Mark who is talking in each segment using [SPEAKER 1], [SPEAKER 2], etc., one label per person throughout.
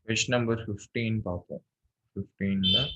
[SPEAKER 1] Question number 15 பார்ப்போம். 15ல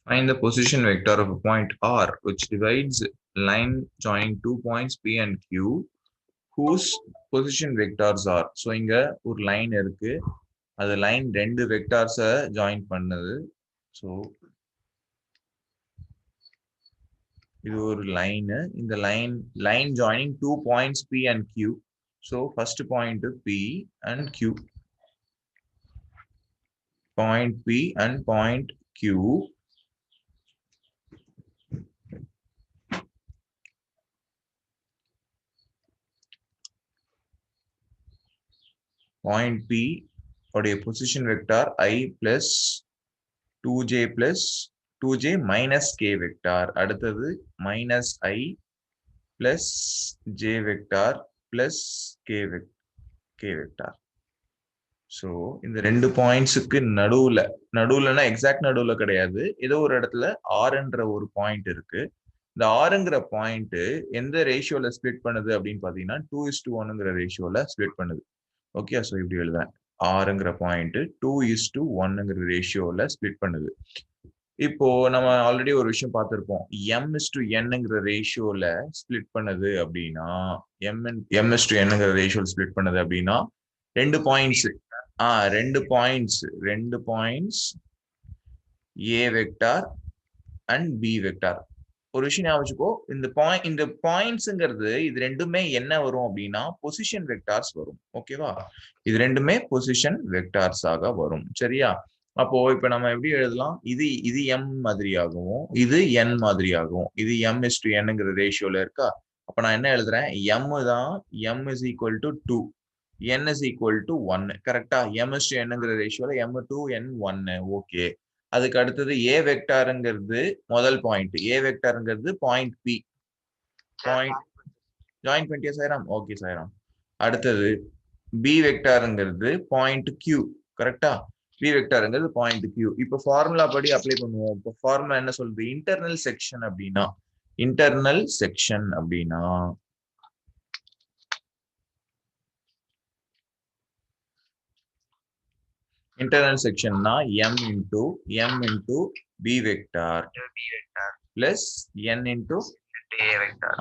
[SPEAKER 1] find the position vector of a point R which divides line joining 2 points P and Q whose position vectors are. So இங்க ஒரு line இருக்கு, அது line ரெண்டு வெக்டார்ஸை join பண்ணுது. So இது ஒரு லைன், இந்த line joining 2 points P and Q. So first point P and Q, point P and point Q. Point P உடைய position vector I plus 2j plus 2j minus k vector. அடுத்தது minus I plus j vector plus k vector. So இந்த ரெண்டு பாயிண்ட்ஸுக்கு நடுவுலன்னா exact நடுவுல கிடையாது, ஏதோ ஒரு இடத்துல ஆர்ன்ற ஒரு பாயிண்ட் இருக்கு. இந்த ஆறுங்கிற பாயிண்ட் எந்த ரேஷியோல ஸ்பிளிட் பண்ணுது அப்படின்னு பாத்தீங்கன்னா 2:1ங்கிற ரேஷியோல ஸ்பிளிட் பண்ணுது. ஓகே, ஸோ இப்படி எழுதுறேன், ஆறுங்கிற பாயிண்ட் 2:1ங்கிற ரேஷியோல ஸ்பிளிட் பண்ணுது. இப்போ நம்ம ஆல்ரெடி ஒரு விஷயம் பார்த்திருப்போம், m:n ரேஷியோல ஸ்பிளிட் பண்ணுது அப்படின்னா, m:n ரேஷியோல ஸ்பிளிட் பண்ணுது அப்படின்னா ரெண்டு points a vector and b vector. ஒரு விஷயம் ஞாபகம் வச்சுக்கோ, இந்த பாயிண்ட்ஸ்ங்கிறது இது ரெண்டுமே என்ன வரும் அப்படின்னா பொசிஷன் வெக்டார்ஸ் வரும். ஓகேவா, இது ரெண்டுமே பொசிஷன் வெக்டார்ஸாக வரும். சரியா, அப்போ இப்ப நம்ம எப்படி எழுதலாம், இது m மாதிரியாகவும் இது n மாதிரியாகவும், இது m:n ரேஷியோல இருக்கா. அப்ப நான் என்ன எழுதுறேன், m தான், m is equal to 2, n is equal to 1. கரெக்டா, m:n ரேஷியோல m2 n 1. ஓகே, அதுக்கு அடுத்தது a வெக்டார்ங்கிறது முதல் பாயிண்ட், a வெக்டார்ங்கிறது பாயிண்ட் P, பாயிண்ட் ஜாயின் பண்ணிட்டியா சாய்ராம்? ஓகே சாய்ராம். அடுத்தது b வெக்டார்ங்கிறது பாயிண்ட் Q. கரெக்டா, b வெக்டார்ங்கிறது பாயிண்ட் Q. இப்போ ஃபார்முலா படி அப்ளை பண்ணுவோம். இப்போ ஃபார்முலா என்ன சொல்றது, இன்டர்னல் செக்ஷன் அப்படின்னா internal section na m into b vector plus n into a vector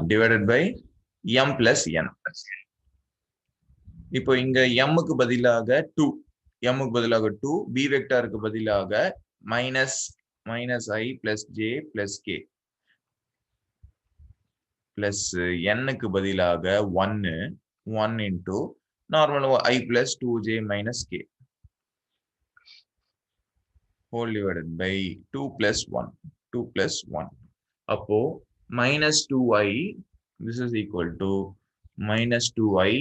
[SPEAKER 1] divided by m plus n. இப்போ இங்க m க்கு பதிலாக 2, b வெக்டாருக்கு பதிலாக minus I plus j plus k plus n க்கு பதிலாக 1 into normal I plus 2j minus k whole divided by 2 plus 1. அப்போ minus 2i, this is equal to minus 2i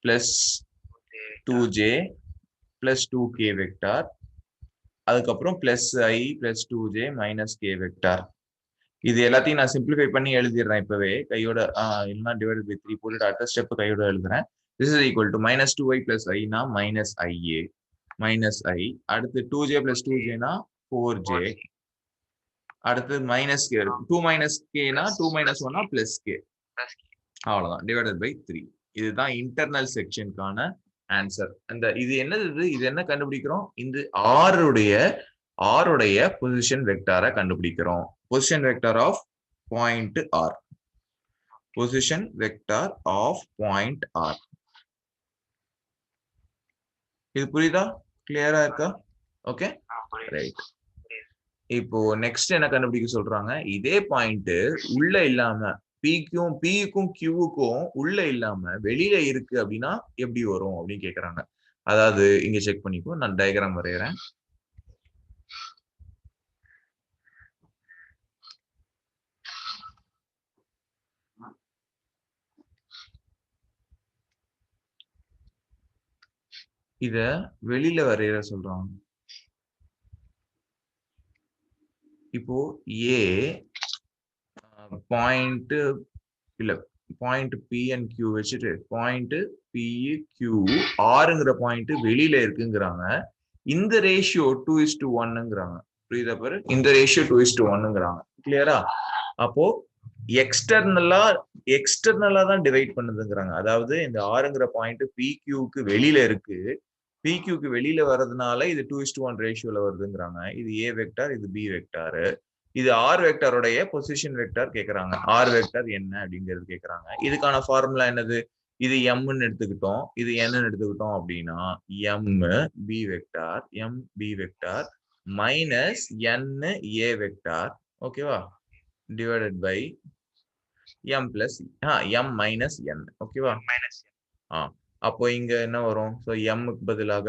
[SPEAKER 1] plus 2j plus 2k vector. அதுக்கப்புறம் plus I plus 2j minus k vector. இது எல்லாத்தையும் நான் simplify பண்ணி எழுதிடுறேன் இப்பவே கையோட, இல்லைன்னா divided by 3 போட்டு அடுத்த ஸ்டெப் கையோட எழுதுறேன். this is equal to minus 2i plus i னா minus ia minus I, அடுத்து 2j plus 2j னா 4j, அடுத்து minus k, 2 minus k னா 2 minus 1 னா plus k. அவ்வளவுதான், divided by 3. இதுதான் இன்டர்னல் செக்ஷனுக்கான ஆன்சர். அந்த இது என்ன கண்டுபிடிக்கிறோம், இந்த ஆருடைய பொசிஷன் வெக்டாரை கண்டுபிடிக்கிறோம். Position vector of point R, position vector of point R. இது புரியுதா, கிளியரா இருக்கா? Okay right. இப்போ நெக்ஸ்ட் என்ன கண்டுபிடிக்க சொல்றாங்க, இதே பாயிண்ட் உள்ள இல்லாம பிக்கும் கியூவுக்கும் உள்ள இல்லாம வெளியில இருக்கு அப்படின்னா எப்படி வரும் அப்படின்னு கேக்குறாங்க. அதாவது இங்க செக் பண்ணிக்கோ, நான் டயக்ராம் வரையறேன். இத வெளியில வரையற சொல்றாங்க. இப்போ ஏ பாயிண்ட் இல்ல பாயிண்ட் பி அண்ட் கியூ வச்சுட்டு பாயிண்ட் பி கியூ ஆறுங்கிற பாயிண்ட் வெளியில இருக்குங்கிறாங்க. இந்த ரேஷியோ 2:1ங்கிறாங்க. புரியுதா பாரு? இந்த ரேஷியோ 2:1ங்கிறாங்க. கிளியரா? அப்போ எக்ஸ்டர்னலா தான் டிவைட் பண்ணுதுங்கிறாங்க. அதாவது இந்த ஆறுங்கிற பாயிண்ட் பி கியூக்கு வெளியில இருக்கு. பி கியூக்கு வெளியில வர்றதுனால இது 2:1 ரேஷியோல வருதுங்கிறாங்க. இது ஏ வெக்டார், இது பி வெக்டார். இது ஆர் வெக்டாரோடைய பொசிஷன் வெக்டார் கேக்குறாங்க. ஆர் வெக்டார் என்ன அப்படிங்கிறது கேக்குறாங்க. இதுக்கான ஃபார்முலா என்னது? இது எம்னு எடுத்துக்கிட்டோம், இது என்னன்னு எடுத்துக்கிட்டோம் அப்படின்னா M B vector, M B vector minus N A vector, ஓகேவா, divided by M plus M minus N, ஓகேவா. அப்போ இங்க என்ன வரும்? ஸோ எம்முக்கு பதிலாக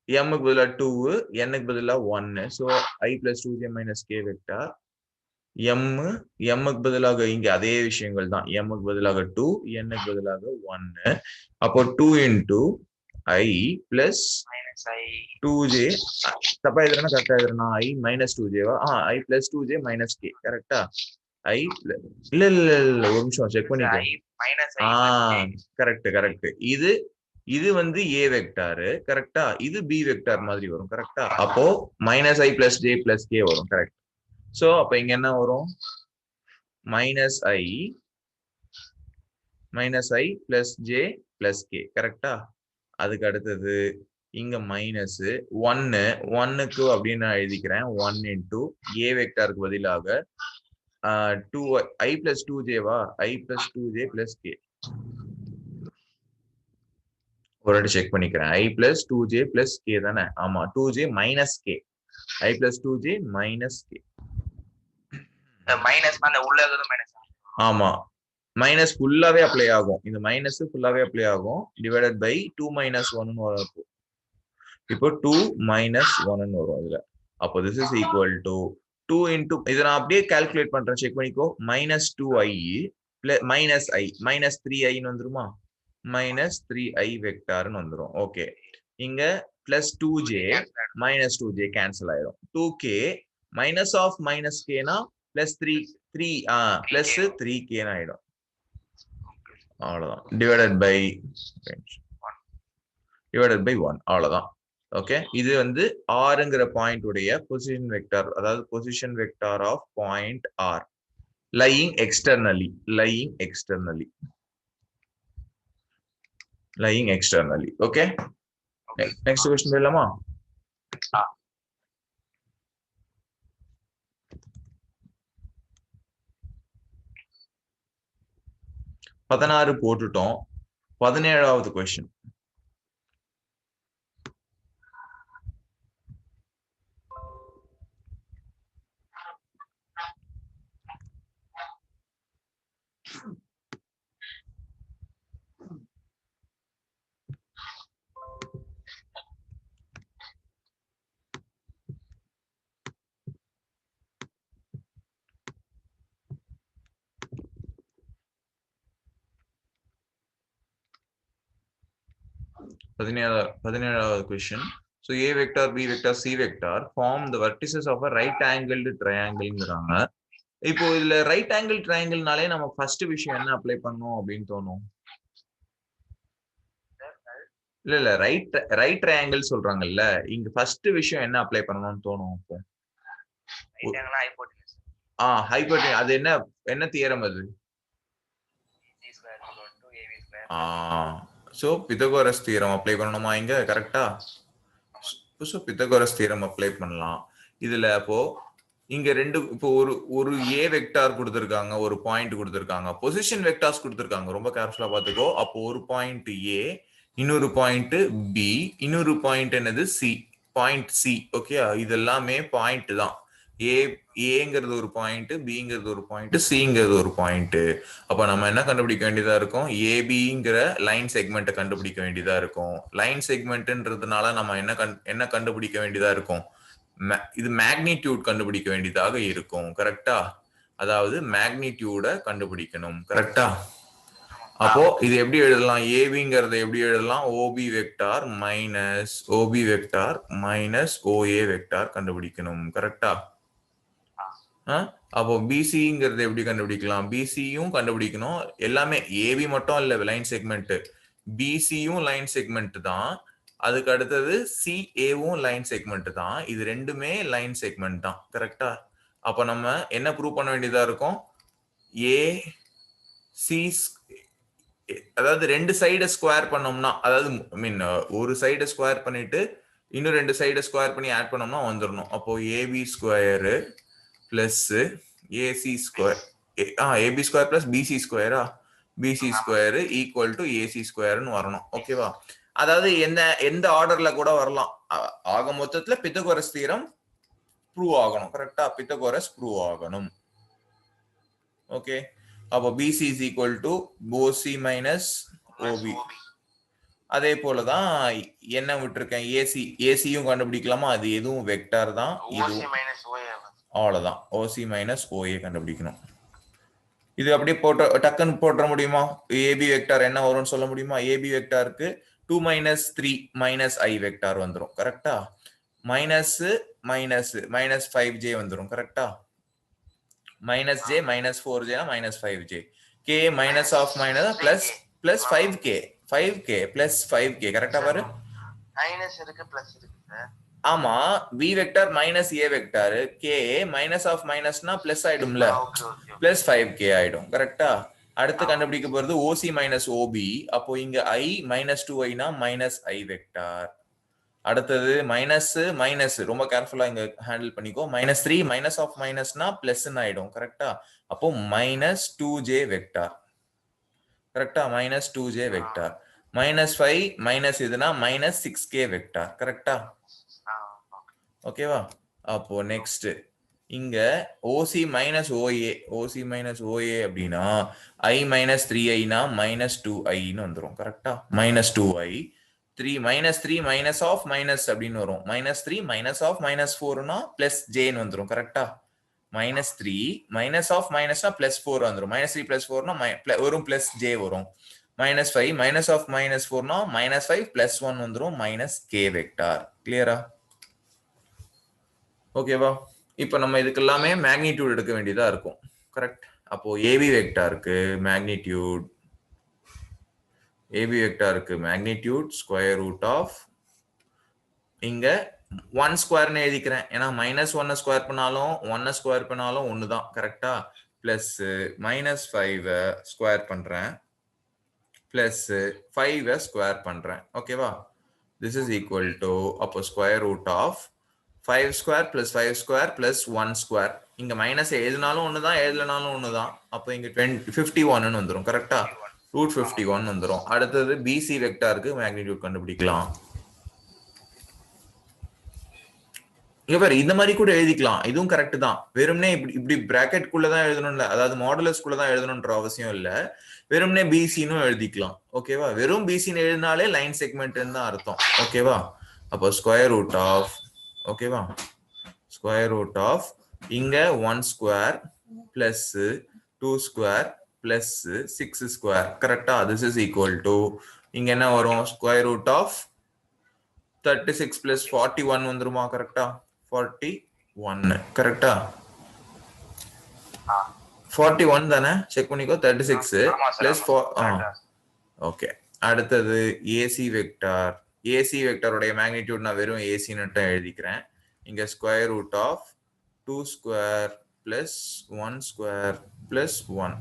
[SPEAKER 1] எம்முக்கு பதிலாக 2, என்னுக்கு பதிலாக 1. So I plus 2j minus K vector எம்முக்கு பதிலாக இங்க அதே விஷயங்கள் தான். எம்முக்கு பதிலாக 2, என்னுக்கு பதிலாக 1. அப்போ 2 இன்டூ ஐ பிளஸ் 2j, தப்பா எழுதுறேன்னா கரெக்டா எழுதுறேன்னா ஐ மைனஸ் 2jவா? ஐ பிளஸ் 2j மைனஸ் கே, கரெக்டா? ஐ இல்ல ஒரு நிமிஷம் செக் பண்ணிக்கோ. கரெக்ட். இது வந்து ஏ வெக்டார், கரெக்டா? இது பி வெக்டார் மாதிரி வரும், கரெக்டா? அப்போ மைனஸ் ஐ பிளஸ் ஜே பிளஸ் கே வரும், கரெக்ட். சோ அப்ப இங்க என்ன வரும்? மைனஸ் ஐ பிளஸ் ஜே பிளஸ் கே, கரெக்டா? அதுக்கு அடுத்தது இங்க மைனஸ் 1க்கு அப்படின்னு நான் எழுதிக்கிறேன். 1 இன்டூ ஏ வெக்டாருக்கு பதிலாக 2 ஐ பிளஸ் 2jவா? ஐ பிளஸ் 2j பிளஸ் கே. ஒரு வாட்டி செக் பண்ணிக்கிறேன். ஐ பிளஸ் 2j பிளஸ் கே தானே? ஆமா, 2j மைனஸ் கே. ஐ பிளஸ் 2j மைனஸ் கே. ஆமா, மைனஸ் ஃபுல்லாவே அப்ளை ஆகும். இந்த மைனஸ் ஃபுல்லாவே அப்ளை ஆகும். டிவைடட் பை 2 மைனஸ் 1 வரும். இப்போ 2 மைனஸ் 1 வரும் இதுல. அப்போ this is equal to 2 into, இதை நான் அப்படியே கால்குலேட் பண்றேன், செக் பண்ணிக்கோ. மைனஸ் 2i மைனஸ் ஐ மைனஸ் 3iன்னு வந்துருமா? மைனஸ் 3i வெக்டார்னு வந்துரும். ஓகே, இங்க plus 2j minus 2j cancel ஆயிடும். 2k மைனஸ் ஆஃப் மைனஸ் கேனா பிளஸ் 3 பிளஸ் 3k ஆயிடும். அவ்வளவுதான். டிவைடட் பை 1, அவ்வளவுதான். ஓகே, இது வந்து ஆர்ங்கிற பாயிண்ட் உடைய பொசிஷன் வெக்டார், அதாவது position vector of point R lying externally. Okay, next question போயிடலாமா? பதினாறு போட்டுட்டோம். 17வது கொஸ்டின். பதினேழாவது question. So A vector, B vector, C vector form the vertices of a right angled triangleங்கறாங்க. இப்போ இதுல ரைட் ஆங்கிள் ட்ரையாங்கிள்னாலே நம்ம ஃபர்ஸ்ட் விஷயம் என்ன அப்ளை பண்ணோம் அப்படின்னு தோணும்? இல்ல ரைட் ட்ரையாங்கிள் சொல்றாங்கல்ல, இங்க ஃபர்ஸ்ட் விஷயம் என்ன அப்ளை பண்ணணும்னு தோணும்? அப்போ ஹைபோடென்யூஸ். அது என்ன தியரம் அது? சோ பித்தகோரஸ் தியரம் அப்ளை பண்ணணுமா இங்க? கரெக்டா? சோ பித்தகோரஸ் தியரம் அப்ளை பண்ணலாம் இதுல. அப்போ இங்க ரெண்டு, இப்போ ஒரு ஏ வெக்டார் கொடுத்திருக்காங்க, ஒரு பாயிண்ட் கொடுத்திருக்காங்க, பொசிஷன் வெக்டார்ஸ் கொடுத்திருக்காங்க. ரொம்ப கேர்ஃபுல்லா பாத்துக்கோ. அப்போ ஒரு பாயிண்ட் ஏ, இன்னொரு பாயிண்ட் பி, இன்னொரு பாயிண்ட் என்னது? C, point C. ஓகே, இது எல்லாமே பாயிண்ட் தான். ஏங்கிறது ஒரு பாயிண்ட், பிங்கிறது ஒரு பாயிண்ட், சிங்கிறது ஒரு பாயிண்ட். அப்ப நம்ம என்ன கண்டுபிடிக்க வேண்டியதா இருக்கும்? ஏபிங்கிற லைன் செக்மெண்ட்டை கண்டுபிடிக்க வேண்டியதா இருக்கும். லைன் செக்மெண்ட்ன்றதுனால நம்ம என்ன கண்டுபிடிக்க வேண்டியதா இருக்கும்? இது மேக்னிடியூட் கண்டுபிடிக்க வேண்டியதாக இருக்கும், கரெக்டா? அதாவது மேக்னிடியூட கண்டுபிடிக்கணும், கரெக்டா? அப்போ இது எப்படி எழுதலாம்? ஏபிங்கிறத எப்படி எழுதலாம்? OB vector minus OA vector கண்டுபிடிக்கணும். கரெக்டா? அப்போ பிசிங்கிறது எப்படி கண்டுபிடிக்கலாம்? பிசியும் கண்டுபிடிக்கணும். எல்லாமே ஏபி மட்டும் இல்ல லைன் செக்மெண்ட், பிசியும் லைன் செக்மெண்ட் தான். அதுக்கு அடுத்தது சிஏவும் லைன் செக்மெண்ட் தான். இது ரெண்டுமே லைன் செக்மெண்ட் தான். கரெக்டா? அப்ப நம்ம என்ன ப்ரூவ் பண்ண வேண்டியதா இருக்கும்? ஏ சி, அதாவது ரெண்டு சைடை ஸ்கொயர் பண்ணோம்னா, அதாவது மீன் ஒரு சைடை ஸ்கொயர் பண்ணிட்டு இன்னும் ரெண்டு சைடை ஸ்கொயர் பண்ணி ஆட் பண்ணோம்னா வந்துடணும். அப்போ AB square plus AC square, AB square plus BC ஸ்கொயரா, BC square equal to AC ஸ்கொயர்னு வரணும். ஓகேவா? அதாவது எந்த ஆர்டர்ல கூட வரலாம். ஆக மொத்தத்துல பித்தகோரஸ் தியரம் ப்ரூவ் ஆகணும். கரெக்டா? பித்தகோரஸ் ப்ரூவ் ஆகணும். ஓகே, அப்போ BC is equal to OC minus OB. அதே போலதான் என்ன விட்டுருக்கேன்? ஏசியும் கண்டுபிடிக்கலாமா? அது எதுவும் வெக்டார் தான். அவ்வளவுதான், ஓசி மைனஸ் ஓஏ கண்டுபிடிக்கணும். இது அப்படியே போட்டு டக்குன்னு போட்டுற முடியுமா? ஏபி வெக்டார் என்ன வரும்னு சொல்ல முடியுமா? ஏபி வெக்டாருக்கு 2 மைனஸ் 3 மைனஸ் ஐ வெக்டார் வந்துடும். கரெக்டா? மைனஸ் மைனஸ் மைனஸ் 5j வந்துடும். கரெக்டா? Minus j minus 4j minus 5j, k minus of minus plus plus 5k plus 5k. கரெக்டா பாரு? மைனஸ் இருக்கு பிளஸ் இருக்கு. ஆமா, b vector minus a vector, k minus of மைனஸ்னா பிளஸ் ஆயிடும்ல, பிளஸ் 5k ஆயிடும். கரெக்டா? அடுத்து கண்டுபிடிக்க போறது OC மைனஸ் OB. அப்போ இங்க i மைனஸ் 2i னா மைனஸ் i வெக்டார். அடுத்தது மைனஸ் மைனஸ், ரொம்ப கேர்ஃபுல்லா இங்க ஹேண்டில் பண்ணிக்கோ. மைனஸ் 3 மைனஸ் ஆஃப் மைனஸ்னா பிளஸ் ஆயிடும். கரெக்டா? அப்போ மைனஸ் 2j வெக்டார். கரெக்டா? Minus 2j vector. Minus 5 minus இதுனா மைனஸ் 6k வெக்டார். கரெக்டா? ஓகேவா? அப்போ நெக்ஸ்ட் இங்க ஓசி மைனஸ் ஓஏ அப்படின்னா ஐ மைனஸ் 3i னா மைனஸ் 2iன்னு வந்துடும். கரெக்டா? Minus 2i. 3 minus of minus அப்படின்னு வரும். மைனஸ் 3 மைனஸ் ஆஃப் மைனஸ் 4னா பிளஸ் ஜேன்னு வந்துடும். கரெக்டா? மைனஸ் 3 மைனஸ் ஆஃப் மைனஸ்னா பிளஸ் 4 வந்துடும். மைனஸ் 3 பிளஸ் 4னா வரும், பிளஸ் ஜே வரும். மைனஸ் 5 மைனஸ் ஆஃப் மைனஸ் 4னா மைனஸ் 5 பிளஸ் 1 வந்துடும், மைனஸ் கே வெக்டார். கிளியரா? ஓகேவா? இப்போ நம்ம இதுக்கு எல்லாமே மேக்னிடியூட் எடுக்க வேண்டியதா இருக்கும். கரெக்ட்? அப்போ ஏபி வெக்டாருக்கு மேக்னிடியூட் ஸ்கொயர் ரூட் ஆஃப், இங்க 1 ஸ்கொயர்னு எழுதிக்கிறேன். ஏன்னா மைனஸ் 1 ஸ்கொயர் பண்ணாலும் 1 ஸ்கொயர் பண்ணாலும் ஒன்று தான். கரெக்டா? பிளஸ் மைனஸ் 5 ஸ்கொயர் பண்றேன், பிளஸ் 5 ஸ்கொயர் பண்றேன். ஓகேவா? திஸ் இஸ் ஈக்குவல் டு, அப்போ square root of 5 square plus 5 square plus 1 square. இங்க மைனஸ் எழுதினாலும் ஒண்ணுதான், எழுதனாலும் ஒண்ணுதான். அப்போ இங்க 51ன்னு வந்துடும். கரெக்டா? ரூட் 51 வந்துடும். அடுத்தது பிசி வெக்டாருக்கு மேக்னிடியூட் கண்டுபிடிக்கலாம். இங்க பாரு, இந்த மாதிரி கூட எழுதிக்கலாம், இதுவும் கரெக்ட் தான். வெறும்னே இப்படி பிராக்கெட் குள்ளதான் எழுதணும்ல, அதாவது மாடுலஸ் குள்ளதான் எழுதணும்ன்ற அவசியம் இல்ல. வெறும்னே பிசின்னு எழுதிக்கலாம். ஓகேவா? வெறும் பிசின்னு எழுதினாலே லைன் செக்மெண்ட் தான் அர்த்தம். ஓகேவா? அப்போ ஸ்கொயர் ரூட் ஆஃப், ஓகேவா, ஸ்கொயர் ரூட் ஆஃப் இங்க 1 square plus 2 square plus 6 square. கரெக்டா? திஸ் இஸ் ஈக்குவல் டு, இங்க என்ன வரும்? ஸ்கொயர் ரூட் ஆஃப் 36 பிளஸ் 41 வந்துருமா? கரெக்டா? 41. கரெக்டா? 41 தானே? செக் பண்ணிக்கோ. 36 பிளஸ் 4. ஓகே. அடுத்தது ஏசி வெக்டார். ஏசி வெக்டாரோட மேக்னிடியூட் நான் வெறும் ஏசின்னு எழுதிக்கிறேன். இங்க square root of 2 square plus 1 square plus 1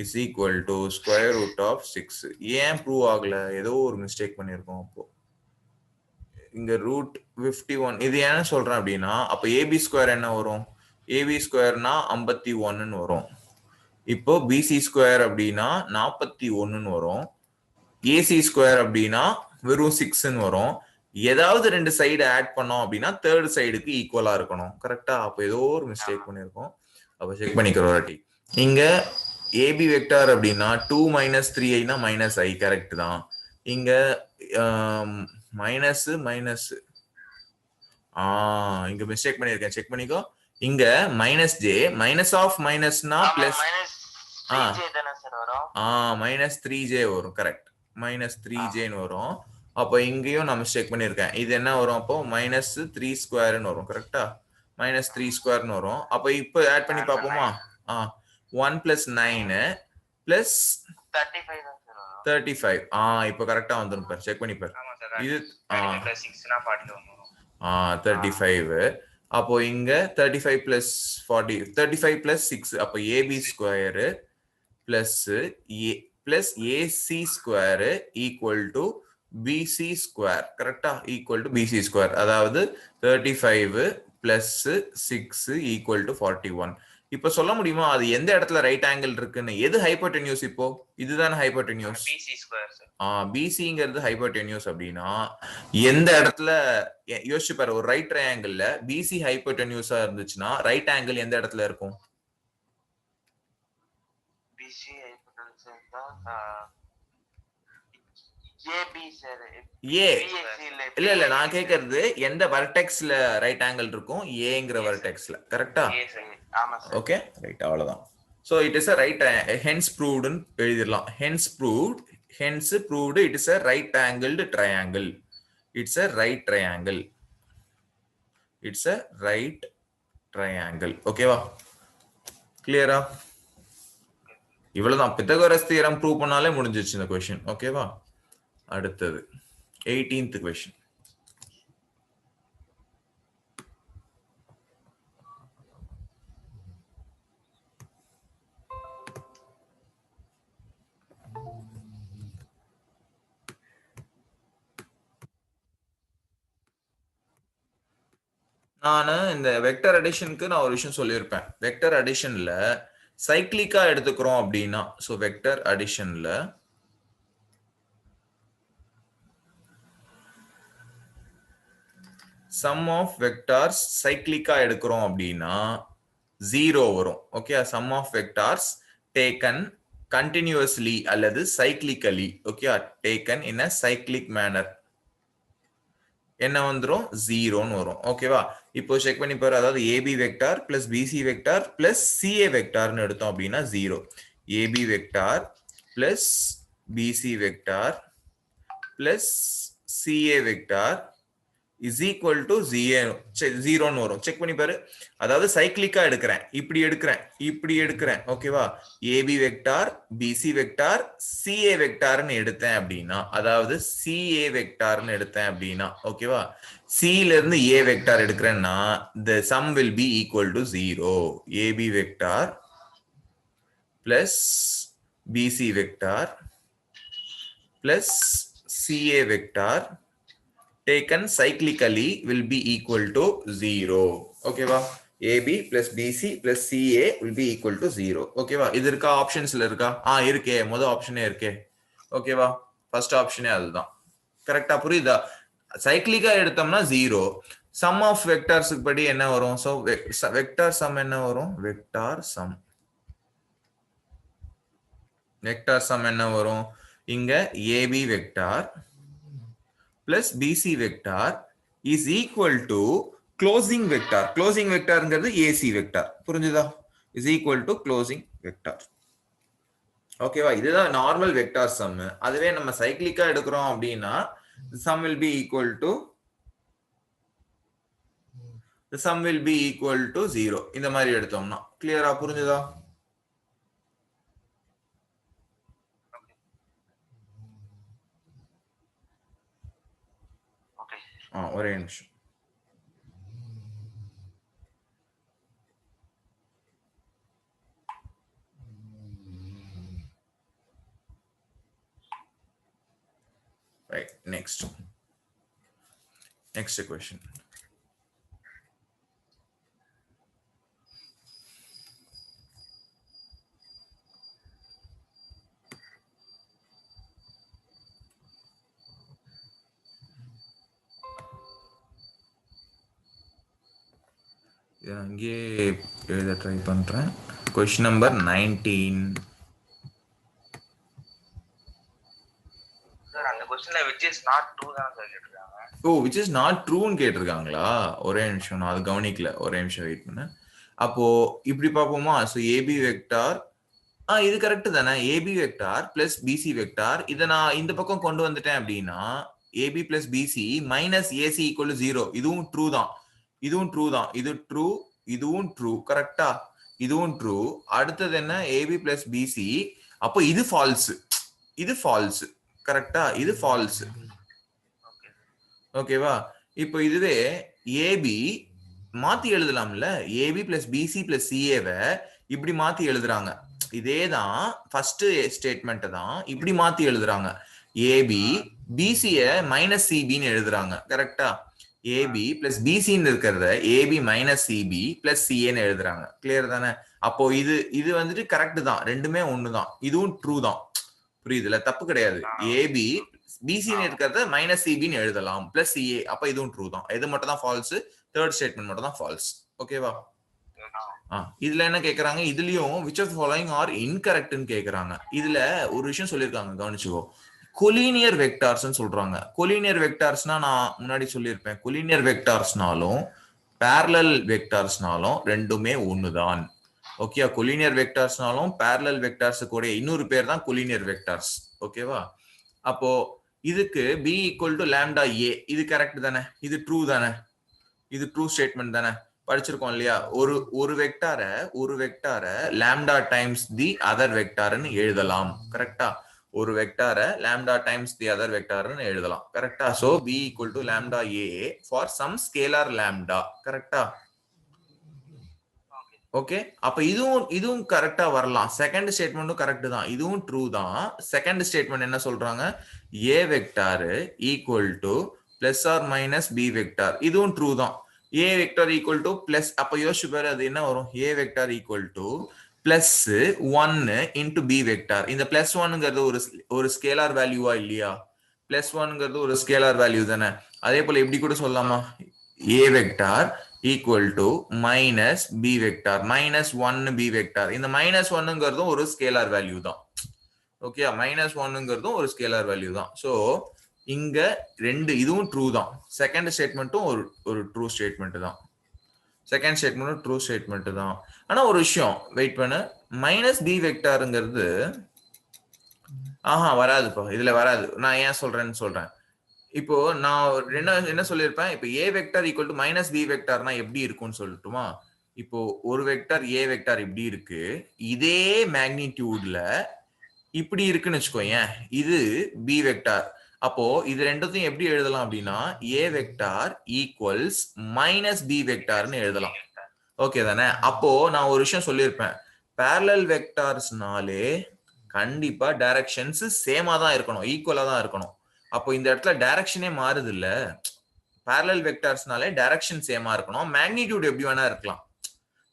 [SPEAKER 1] is equal to square root of 6. ஏன் ப்ரூவ் ஆகல? ஏதோ ஒரு மிஸ்டேக் பண்ணிருக்கோம். அப்போ இங்க ரூட் 51 இது ஏன் சொல்றேன் அப்படின்னா, அப்ப ஏபி ஸ்கொயர் என்ன வரும்? ஏபி ஸ்கொயர்னா 51ன்னு வரும். இப்போ பிசி ஸ்கொயர் அப்படின்னா 41ன்னு வரும். ஏசி ஸ்கொயர் அப்படின்னா வெறும் 6ன்னு வரும். ஏதாவது ரெண்டு சைடு ஆட் பண்ணோம் அப்படின்னா தேர்ட் சைடுக்கு ஈக்குவலா இருக்கணும். கரெக்டா? அப்போ ஏதோ ஒரு மிஸ்டேக் பண்ணிருக்கோம். அப்போ செக் பண்ணிக்கிறோம் வாட்டி. இங்க ஏபி வெக்டார் அப்படின்னா 2 மைனஸ் 3i னா மைனஸ் ஐ. கரெக்ட் தான். இங்க மைனஸ் மைனஸ், இங்க மிஸ்டேக் பண்ணிருக்கேன், செக் பண்ணிக்கோ. இங்க மைனஸ் ஜே மைனஸ் ஆஃப் மைனஸ்னா பிளஸ், minus 3j வரும் கரெக்ட் minus 3j ன்னு வரும் அப்போ இங்கேயும் நம்ம செக் பண்ணிருக்கேன் இது என்ன வரும் அப்போ minus 3 square ன்னு வரும் கரெக்ட்டா minus 3 square ன்னு வரும் அப்போ இப்போ ஆட் பண்ணி பாப்போமா 1 plus 9 plus 35 இப்போ கரெக்ட்டா வந்துரும் பாரு செக் பண்ணி பாரு இது
[SPEAKER 2] 6 னா 42 வரும்
[SPEAKER 1] 35 அப்போ இங்க 35 plus 40 35 plus 6 அப்போ ab square plus a plus ac square equal to bc square கரெக்ட்டா equal to bc square அதாவது 35 plus 6 equal to 41 இப்போ சொல்ல முடியுமா அது எந்த இடத்துல ரைட் ஆங்கிள் இருக்குன்னு எது ஹைப்போடென்யூஸ் இப்போ இதுதான் ஹைப்போடென்யூஸ்
[SPEAKER 2] bc ஸ்கொயர்
[SPEAKER 1] பிசிங்கிறது ஹைப்போடென்யூஸ் அப்படின்னா எந்த இடத்துல யோசிச்சு பாரு ஒரு ரைட் ட்ரையாங்கிள்ல பிசி ஹைப்போடென்யூஸா இருந்துச்சுன்னா ரைட் ஆங்கிள் எந்த இடத்துல இருக்கும்
[SPEAKER 2] bc ஹைப்போடென்யூஸ் ab சார்
[SPEAKER 1] ஏ இல்ல நான் கேக்குறது எந்த வெர்டெக்ஸ்ல ரைட் ஆங்கிள் இருக்கும் ஏங்கற வெர்டெக்ஸ்ல கரெக்ட்டா
[SPEAKER 2] ஆமா சார்
[SPEAKER 1] ஓகே ரைட் அவ்வளவுதான் so it is a right hence proved ன்னு எழுதிரலாம் hence proved it is a right angled triangle it's a right triangle ஓகேவா கிளியரா இவ்வளவுதான் பித்தகோரஸ் தியரம் ப்ரூவ் பண்ணாலே முடிஞ்சிருச்சு இந்த क्वेश्चन ஓகேவா அடுத்தது 18th question நான் இந்த வெக்டர் அடிஷனுக்கு நான் ஒரு விஷயம் சொல்லியிருப்பேன் வெக்டர் அடிஷன்ல சைக்கிளிக்கா எடுத்துக்கிறோம் அப்படின்னா சோ வெக்டர் அடிஷன்ல சம் ஆஃப் வெக்டார்ஸ் சைக்கிளிக்கா எடுக்கிறோம் அப்படின்னா 0 வரும் okay sum of vectors taken continuously அல்லது cyclically okay taken in a cyclic manner என்ன வந்துரும் 0 ன்னு வரும் ஓகேவா இப்போ செக் பண்ணி பாரு அதாவது AB vector plus BC vector plus CA வெக்டார்னு எடுத்தோம் அப்படின்னா 0 AB vector plus BC vector plus CA vector is equal to 0 ன்னு வரும் செக் பண்ணி பாரு அதாவது சைக்கிளிக்கா எடுக்கிறேன் இப்படி எடுக்கிறேன் ஓகேவா AB vector BC vector CA வெக்டார்னு எடுத்தேன் அப்படின்னா அதாவது CA வெக்டார்னு எடுத்தேன் அப்படின்னா ஓகேவா C ல இருந்து A வெக்டார் எடுக்கிறேன்னா the sum will be equal to 0 AB vector plus BC vector plus CA vector taken cyclically will be equal to 0 okay va AB plus BC plus CA will be equal to 0 okay va இது இருக்கா ஆப்ஷன்ஸ்ல இருக்கா இருக்கே முதல் ஆப்ஷனே இருக்கே okay va first ஆப்ஷனே அதுதான் கரெக்ட்டா புரியுதா சைக்கிளிக்கா எடுத்தோம்னா 0 sum of vectors படி என்ன வரும் சோ vector sum என்ன வரும் vector sum என்ன வரும் இங்க AB vector plus BC vector is equal to closing vectorங்கிறது AC vector புரிஞ்சுதா is equal to closing vector ஓகேவா இதுதான் நார்மல் வெக்டார் சம் அதுவே நம்ம சைக்கிளிக்கா எடுக்கிறோம் அப்படின்னா sum will be equal to 0 இந்த மாதிரி எடுத்தோம்னா கிளியரா புரிஞ்சுதா ஒரே நிமிஷம் right next question இங்கே எழுத ட்ரை பண்றேன் क्वेश्चन நம்பர் 19
[SPEAKER 2] சார் அந்த क्वेश्चनல which is not true தான் சார் கேட்டிருக்காங்க
[SPEAKER 1] which is not true ன்னு கேட்டிருக்காங்களா ஒரே நிமிஷம் நான் அது கவனிக்கல ஒரே நிமிஷம் வெயிட் பண்ணு அப்போ இப்படி பாப்போமா சோ AB வெக்டார் இது கரெக்ட் தானே. AB vector plus BC vector, இதை நான் இந்த பக்கம் கொண்டு வந்துட்டேன் அப்படின்னா AB plus BC minus AC equal 0. இதுவும் ட்ரூ தான், இதுவும் ட்ரூ தான், இது ட்ரூ, இதுவும் ட்ரூ. கரெக்டா? இதுவும் ட்ரூ. அடுத்தது என்ன? AB plus BC. அப்போ இது ஃபால்ஸ், இது ஃபால்ஸ். கரெக்டா? இது ஃபால்ஸ். ஓகேவா? இப்போ இதுவே ஏபி மாத்தி எழுதலாம்ல. ஏபி பிளஸ் பிசி பிளஸ் சிஏவை இப்படி மாத்தி எழுதுறாங்க. இதே தான் ஃபர்ஸ்ட் ஸ்டேட்மெண்ட் தான் இப்படி மாத்தி எழுதுறாங்க. ஏபி பிசிய மைனஸ் சிபின்னு எழுதுறாங்க. கரெக்டா? ஏபி பிளஸ் பிசின்னு இருக்கிறத ஏபி மைனஸ் சிபி பிளஸ் சிஏன்னு எழுதுறாங்க. கிளியர் தானே? அப்போ இது இது வந்துட்டு கரெக்ட் தான், ரெண்டுமே ஒண்ணுதான். இதுவும் ட்ரூ தான். புரியுதுல? தப்பு கிடையாது. ஏபி பிசின்னு இருக்கிறத மைனஸ் சிபின்னு எழுதலாம் பிளஸ் சிஏ. அப்ப இதுவும் ட்ரூ தான். இது மட்டும் தான் ஃபால்ஸ், தேர்ட் ஸ்டேட்மெண்ட் மட்டும் தான் ஃபால்ஸ். ஓகேவா? இதுல என்ன கேக்குறாங்க? இதுலயும் which of the following are incorrect ன்னு கேக்குறாங்க. இதுல ஒரு விஷயம் சொல்லிருக்காங்க, கவனிச்சுக்கோ. கொலினியர் வெக்டார்ஸ் சொல்றாங்க. கொலினியர் வெக்டார்ஸ்னா நான் முன்னாடி சொல்லியிருப்பேன், கொலினியர் வெக்டார்ஸ்னாலும் பேரலல் வெக்டார்ஸ்னாலும் ரெண்டுமே ஒண்ணுதான். ஓகே, கொலினியர் வெக்டார்ஸ்னாலும் பேரலல் வெக்டார்ஸ் கூட இன்னொரு பேர் தான் கொலினியர் வெக்டார்ஸ். ஓகேவா? அப்போ இதுக்கு b ஈக்குவல் டு லாம்டா ஏ, இது கரெக்ட் தானே? இது ட்ரூ தானே? இது ட்ரூ ஸ்டேட்மெண்ட் தானே? படிச்சிருக்கோம் இல்லையா? ஒரு வெக்டாரை லாம்டா டைம்ஸ் தி அதர் வெக்டார்னு எழுதலாம். கரெக்டா? ஒரு வெக்டாரை லாம்டா டைம்ஸ் தி அதர் வெக்டார்னு எழுதலாம். கரெக்டா? So b equal to lambda A for some scalar lambda. கரெக்டா? ஓகே, அப்ப இதுவும் கரெக்டா வரலாம். செகண்ட் ஸ்டேட்மெண்ட்டும் கரெக்ட் தான், இதுவும் ட்ரூ தான். செகண்ட் ஸ்டேட்மெண்ட் என்ன சொல்றாங்க? A vector equal to plus or minus b vector, இதுவும் ட்ரூ தான். A vector equal to plus, அப்ப யோசிச்சு பாரு அது என்ன வரும்? A vector equal to plus 1 into b vector. இந்த பிளஸ் 1ங்கிறது ஒரு ஸ்கேலார் வேல்யூவா இல்லையா? பிளஸ் 1ங்கிறது ஒரு ஸ்கேலார் வேல்யூ தானே? அதே போல எப்படி கூட சொல்லலாமா? A vector equal to minus b vector, minus 1 b vector. இந்த மைனஸ் 1ங்கிறதும் ஒரு ஸ்கேலார் வேல்யூ தான். ஓகே, மைனஸ் 1ங்கிறதும் ஒரு ஸ்கேலார் வேல்யூ தான். ஸோ இங்க ரெண்டு இதுவும் ட்ரூ தான். செகண்ட் ஸ்டேட்மெண்ட்டும் ஒரு ட்ரூ ஸ்டேட்மெண்ட் தான். செகண்ட் ஸ்டேட்மெண்ட்டும் ட்ரூ ஸ்டேட்மெண்ட் தான். ஆனா ஒரு விஷயம் வெயிட் பண்ணு, மைனஸ் பி வெக்டாருங்கிறது வராதுப்பா, இதுல வராது. நான் ஏன் சொல்றேன்னு சொல்றேன். இப்போ நான் என்ன சொல்லியிருப்பேன், இப்போ a vector equal to minus b வெக்டார்னா எப்படி இருக்கும்னு சொல்லட்டுமா? இப்போ ஒரு வெக்டார் ஏ வெக்டார் இப்படி இருக்கு, இதே மேக்னிடியூட்ல இப்படி இருக்குன்னு வச்சுக்கோயேன், இது பி வெக்டார். அப்போ இது ரெண்டுத்தையும் எப்படி எழுதலாம் அப்படின்னா ஏ வெக்டார் ஈக்குவல்ஸ் மைனஸ் பி வெக்டார்னு எழுதலாம். ஓகே தானே? அப்போ நான் ஒரு விஷயம் சொல்லியிருப்பேன், பேரலல் வெக்டார்ஸ்னாலே கண்டிப்பா டைரக்ஷன்ஸ் சேமா தான் இருக்கணும், ஈக்குவலா தான் இருக்கணும். அப்போ இந்த இடத்துல டைரக்ஷனே மாறுது இல்ல. பேரலல் வெக்டார்ஸ்னாலே டைரக்ஷன் சேமா இருக்கணும். மேக்னிடியூட் எப்படி வேணா இருக்கலாம்,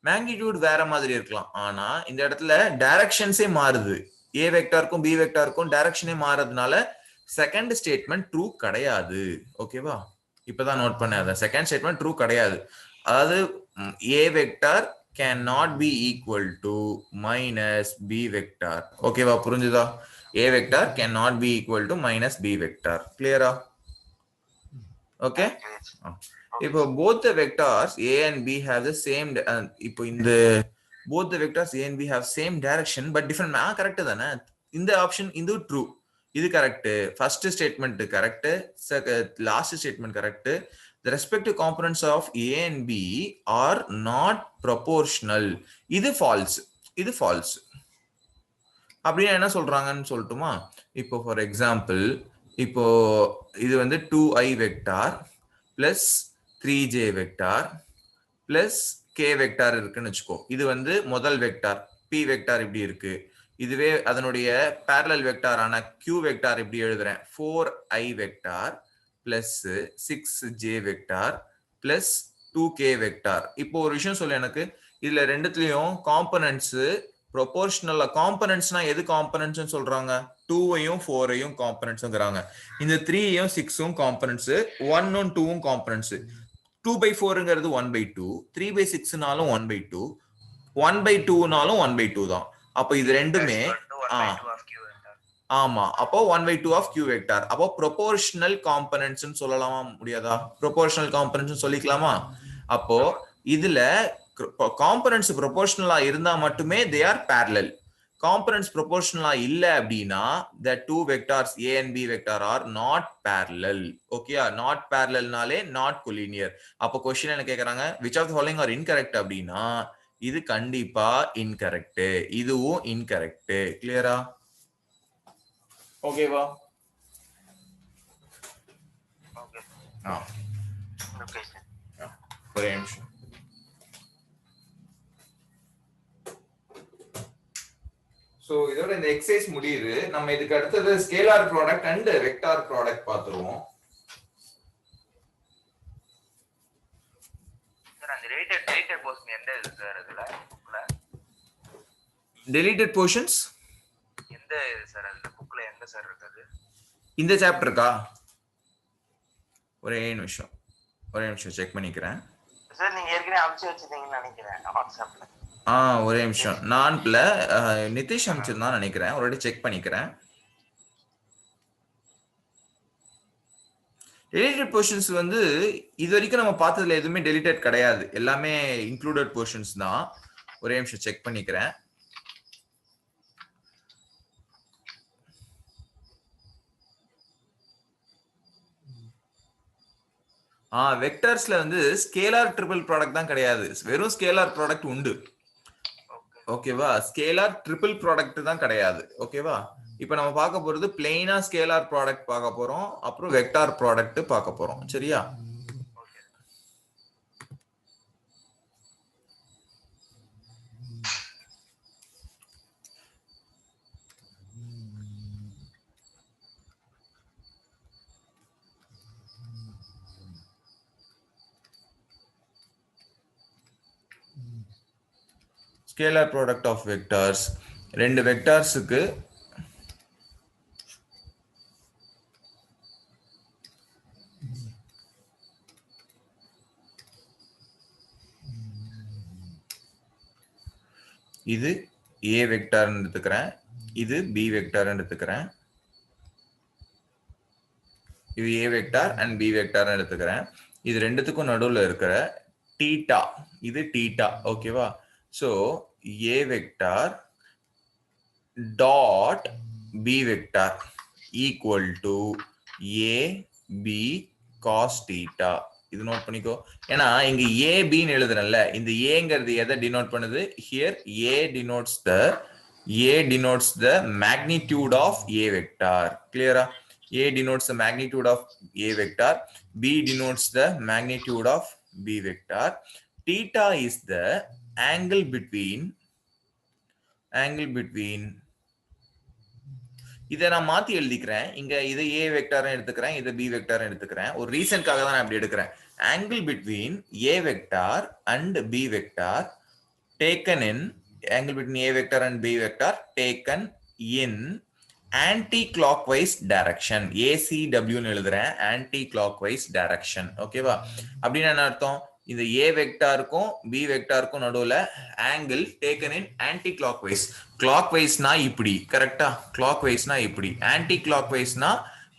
[SPEAKER 1] மேக்னிடியூட் வேற மாதிரி இருக்கலாம். ஆனா இந்த இடத்துல டைரக்ஷன்ஸே மாறுது. ஏ வெக்டாருக்கும் பி வெக்டாருக்கும் டைரக்ஷனே மாறதுனால செகண்ட் ஸ்டேட்மெண்ட் ட்ரூ கிடையாது. ஓகேவா? இப்பதான் நோட் பண்ண, அத செகண்ட் ஸ்டேட்மெண்ட் ட்ரூ கிடையாது. அதாவது a vector can not be equal to minus b vector. ஓகேவா? புரிஞ்சுதா? A vector cannot be equal to minus B vector. Clear? Okay. இப்போ both the vectors A and B have the same, இப்போ இந்த both the vectors A and B have same direction but different. Correct தானே? இந்த option இது true, இது correct. First statement correct, last statement correct. The respective components of A and B are not proportional. இது falls, இது falls. அப்படின்னா என்ன சொல்றாங்கன்னு சொல்லட்டுமா? இப்போ ஃபார் எக்ஸாம்பிள், இப்போ இது வந்து 2i vector plus 3j vector plus k vector இருக்குன்னு வச்சுக்கோ. இது வந்து முதல் வெக்டார் p வெக்டார் இப்படி இருக்கு. இதுவே அதனுடைய பேரலல் வெக்டாரான q வெக்டார் இப்படி எழுதுறேன், 4i vector plus 6j vector plus 2k vector. இப்போ ஒரு விஷயம் சொல்லு எனக்கு, இதுல ரெண்டுத்துலயும் காம்பனன்ட்ஸ் ப்ரொபோர்ஷனல். காம்பனன்ட்ஸ்னா எது காம்பனன்ட்ஸ் சொல்றாங்க? 2ஐயும் 4ஐயும் காம்பனன்ட்ஸ்ங்கறாங்க. இந்த 3யும் 6ம் காம்பனன்ட்ஸ், 1ம் 2ம் காம்பனன்ட்ஸ். 2/4ங்கிறது 1/2, 3/6னாலும் 1/2, 1/2னாலும் 1/2 தான். அப்ப இது ரெண்டுமே ஆமா, அப்போ 1/2 ஆஃப் q வெக்டார். அப்போ ப்ரொபோர்ஷனல் காம்பனன்ட்ஸ்னு சொல்லலாமா முடியாதா? ப்ரொபோர்ஷனல் காம்பனன்ட்ஸ் சொல்லிக்கலாமா? அப்போ இதுல காம்பனன்ட்ஸ் ப்ரொபோர்ஷனலா இருந்தா மட்டுமே தே ஆர் பேரலல். காம்பனன்ட்ஸ் ப்ரொபோர்ஷனலா இல்ல அப்படின்னா the two vectors a and b vector are not parallel. ஓகேயா? not parallelனாலே not collinear. அப்போ क्वेश्चन என்ன கேக்குறாங்க, which of the following are incorrect அப்படின்னா இது கண்டிப்பா incorrect, இதுவும் incorrect. கிளியரா? ஓகேவா?
[SPEAKER 2] ஓகே
[SPEAKER 1] ஆ
[SPEAKER 2] ஓகே சார்.
[SPEAKER 1] ஒரே நிமிஷம். சோ இதோட இந்த எக்ஸசைஸ் முடியுது. நம்ம இதுக்கு அடுத்தது scalar product and vector product பாத்துருவோம்.
[SPEAKER 2] சார் அந்த டெலிட்டட் போர்ஷன் எந்த இது சார் அதுல புக்ல?
[SPEAKER 1] டெலிட்டட் போர்ஷன்ஸ்
[SPEAKER 2] எந்த இது சார் அதுல புக்ல எங்க சார் இருக்குது?
[SPEAKER 1] இந்த சாப்டருக்கா? ஒரே நிமிஷம் செக் பண்ணிக்கிறேன்.
[SPEAKER 2] சார் நீங்க ஏற்கனவே அனுப்பிச்சு வச்சிருந்தீங்கன்னு நினைக்கிறேன் வாட்ஸ்அப்ல.
[SPEAKER 1] ஒரே நிமிஷம். நான்ல நிதிஷ் அனுப்பிச்சிருந்தான் நினைக்கிறேன். ஒரு வாட்டி செக் பண்ணிக்கிறேன். டெலிட்டட் போர்ஷன்ஸ் வந்து இது வரைக்கும் நம்ம பார்த்ததுல எதுவுமே டெலிட்டட் கிடையாது. எல்லாமே இன்க்ளூடட் போர்ஷன்ஸ் தான். ஒரே நிமிஷம் செக் பண்ணிக்கிறேன். வெக்டர்ஸ்ல வந்து ஸ்கேலார் ட்ரிபிள் ப்ராடக்ட் தான் கிடையாது. வெறும் ஸ்கேலார் ப்ராடக்ட் உண்டு. ஓகேவா? ஸ்கேலார் ட்ரிபிள் ப்ராடக்ட் தான் கிடையாது. ஓகேவா? இப்போ நம்ம பார்க்க போறது பிளெயினா ஸ்கேலார் ப்ராடக்ட் பார்க்க போறோம், அப்புறம் வெக்டார் ப்ராடக்ட் பார்க்க போறோம். சரியா? ஸ்கேலார் ப்ராடக்ட் ஆஃப் வெக்டார்ஸ், ரெண்டு வெக்டார்ஸுக்கு இது a வெக்டார்னு எடுத்துக்கிறேன், இது b வெக்டார்னு எடுத்துக்கிறேன். இது a வெக்டார் அண்ட் b வெக்டார்னு எடுத்துக்கிறேன். இது ரெண்டுத்துக்கும் நடுவுல இருக்கிற தீட்டா, இது தீட்டா. ஓகேவா? So a vector dot b vector equal to a b cos theta. இது நோட் பண்ணிக்கோ. ஏன்னா இங்க a b ன்னு எழுதுறேன்ல, இந்த a-ங்கிறது எதை டினோட் பண்ணுது? Here a denotes the magnitude of a vector. Clear? A denotes the magnitude of a vector, b denotes the magnitude of b vector. Theta is the angle between இதை நான் மாத்தி எழுதிக்கிறேன். இங்க இதை a வெக்டார்னு எடுத்துக்கிறேன், இதை b வெக்டார்னு எடுத்துக்கிறேன். ஒரு ரீசன்காக தான் நான் இப்படி எடுக்கிறேன். angle between a vector and b vector taken in angle between a vector and b vector taken in anti-clockwise direction. ACW ன்னு எழுதுறேன், anti-clockwise direction. ஓகேவா? அப்படின்னு என்ன அர்த்தம்? இந்த a வெக்டாருக்கும் b வெக்டாருக்கும் நடுவுல angle taken in anticlockwise. கிளாக்வைஸ்னா இப்படி, கரெக்டா? கிளாக்வைஸ்னா இப்படி, ஆன்டி கிளாக்வைஸ்னா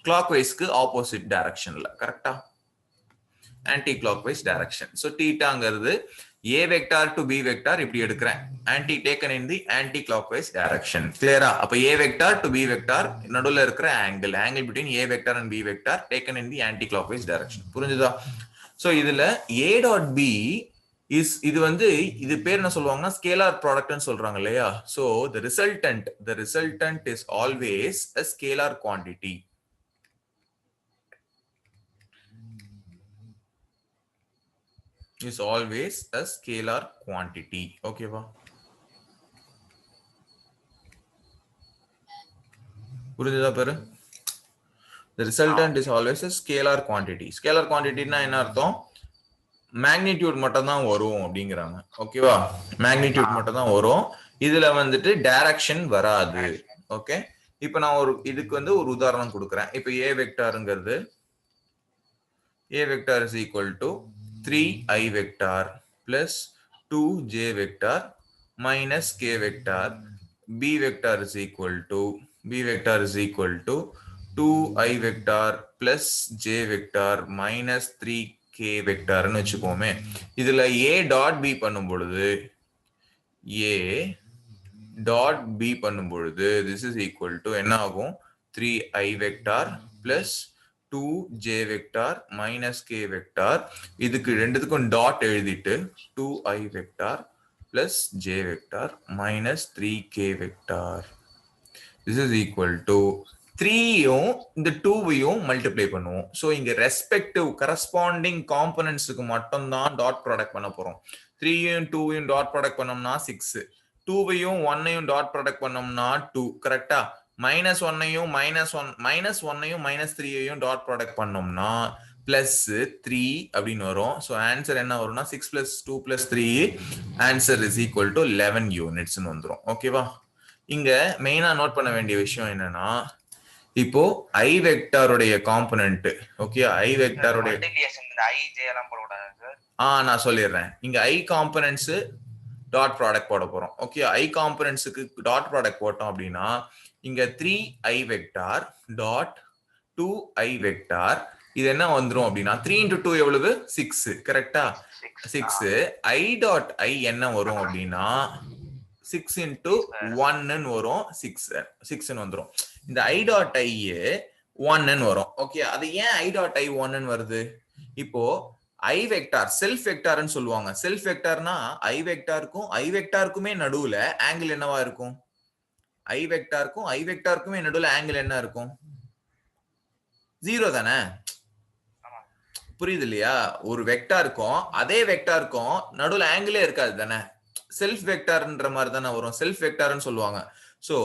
[SPEAKER 1] கிளாக்வைஸ்க்கு ஆப்போசிட் டைரக்ஷன்ல, கரெக்டா? Anticlockwise direction. சோ தீட்டாங்கிறது a vector to b vector இப்படி எடுக்கிறேன், anti taken in the anticlockwise direction. கிளியரா? அப்ப a vector to b vector நடுவுல இருக்கிற angle between a vector and b vector taken in the anticlockwise direction. புரிஞ்சுதா? So இதுல a dot b is, இது வந்து இது பேர் என்ன சொல்லுவாங்கன்னா ஸ்கேலார் ப்ராடக்ட்னு சொல்றாங்க இல்லையா? So the resultant is always a scalar quantity. Is always a scalar quantity. Okay va? புரியுதா பாரு? The resultant is always a scalar quantity. Scalar quantity னா என்ன அர்த்தம்? மேக்னிடியூட் மட்டும் தான் வரும் அப்படிங்கிறாங்க. ஓகேவா? மேக்னிடியூட் மட்டும் தான் வரும், இதுல வந்துட்டு டைரக்ஷன் வராது. ஓகே, இப்போ நான் ஒரு இதுக்கு வந்து ஒரு உதாரணம் கொடுக்குறேன். இப்போ a வெக்டார்ங்கிறது a vector is equal to 3i vector plus 2j vector minus k vector. b vector is equal to 2i vector plus j vector minus 3k வெக்டார்னு வச்சுப்போமே. இதுல a டாட் b பண்ணும் பொழுது a டாட் பி பண்ணும் பொழுது this is equal to என்ன ஆகும் 3i vector plus 2j vector minus k vector இதுக்கு ரெண்டுத்துக்கும் டாட் எழுதிட்டு 2i vector plus j vector minus 3k vector this is equal to 3யும் இந்த 2வையும் மல்டிப்ளை பண்ணுவோம். ஸோ இங்க ரெஸ்பெக்டிவ் கரஸ்பாண்டிங் காம்பனன்ட்ஸுக்கு மட்டும் தான் டாட் ப்ராடக்ட் பண்ண போறோம். 3யும் 2வையும் டாட் ப்ராடக்ட் பண்ணோம்னா 6, 2வையும் 1ஐயும் டாட் ப்ராடக்ட் பண்ணோம்னா 2, கரெக்டா? மைனஸ் ஒன்னையும் மைனஸ் 3ஐயும் டாட் ப்ராடக்ட் பண்ணோம்னா பிளஸ் 3 அப்படின்னு வரும். ஸோ ஆன்சர் என்ன வரும்னா 6 + 2 + 3 ஆன்சர் இஸ் ஈக்குவல் டு 11 யூனிட்ஸ்னு வந்துடும். ஓகேவா? இங்க மெயினா நோட் பண்ண வேண்டிய விஷயம் என்னன்னா, இப்போ ஐ வெக்டாருடைய காம்பனன்ட், ஓகே, ஐ வெக்டாருடைய நான் சொல்லிடுறேன். இங்க ஐ காம்பனன்ட்ஸ் டாட் ப்ராடக்ட் போட போறோம். ஓகே, ஐ காம்பனன்ட்ஸுக்கு டாட் ப்ராடக்ட் போட்டோம் அப்படின்னா இங்க 3i vector dot 2i vector இது என்ன வந்துரும் அப்படின்னா 3 × 2 எவ்வளவு 6, கரெக்டா? 6 i டாட் i என்ன வரும் அப்படின்னா 6 × 1 வரும், 6 வந்துரும். இந்த i டாட் i 1 வரும். ஓகே, அது ஏன் i டாட் i 1 வருது? இப்போ i வெக்டார் செல்ஃப் வெக்டார்னு சொல்லுவாங்க. செல்ஃப் வெக்டார்னா i வெக்டாருக்குமே நடுவுல ஆங்கிள் என்னவா இருக்கும்? i வெக்டாருக்குமே நடுவுல ஆங்கிள் என்ன இருக்கும்? 0 தானே? புரியுது இல்லையா? ஒரு வெக்டாருக்கும் அதே வெக்டாருக்கும் நடுவுல ஆங்கிளே இருக்காது தானே? செல்ஃப் வெக்டார்ன்ற மாதிரி தானே வரும். செல்ஃப் வெக்டார்னு சொல்லுவாங்க. So